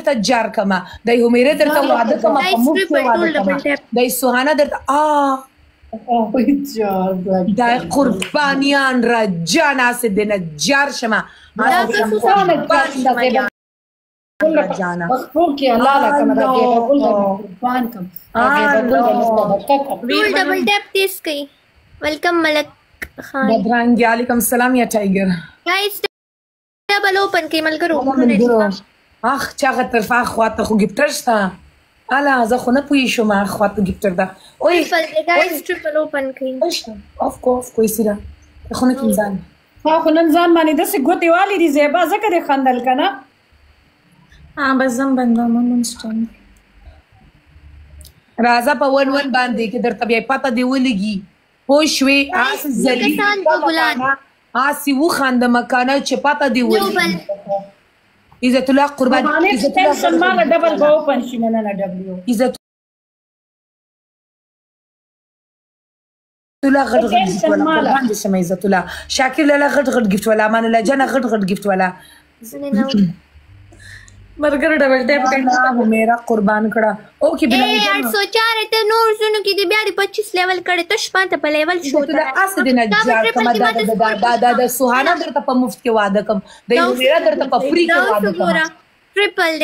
درته جار کما دای همیره درته واده کما په مفت کې واده کما دای سوهانه درته دای قربانیان را جان اسه دینه جار شما جانا مغفور کی الله لکم دا کې ټول قربان کم ټول ډبل ټیپ تیز کړئ ویلکم ملک خان بدرنګ علیکم السلام یا ټایګر گایز ډبل اوپن کړئ ملګرو اخ چاغه طرفه خواته خو گیفټر شته الا زه خو نه پوي شوم خواته گیفټر ده اوه گایز ټریپل اوپن کړئ اف کورس کوئی سره خو نه کینځان خو نن ځان باندې د سګوتې والی دي زیبا زکه د خندل کنه بس زم بندوم منستم راځه په ون ون باندې کې درته بیا پته دی ولګي پوه شوې آس زلی آسی وخانده مکانه چې پته دی ولګي عزت الله قربان عزت الله سلمان ډبل به اوپن شي نه نه ډبلیو عزت الله غټ غټ گیفت ولا قربان دې شمه عزت الله شاکر لاله غټ غټ گیفت ولا امان الله جنہ غټ غټ گیفت ولا برگر ډبل ټیپ کړه میرا قربان کړه او کی بنا 804 ته نور زونو کې د بیا 25 لیول کړه ته شپه په لیول شو ته اس دینه جار کما دا سوهانه درته په مفت کې واده کوم د میرا درته په فری کې واده کوم ټریپل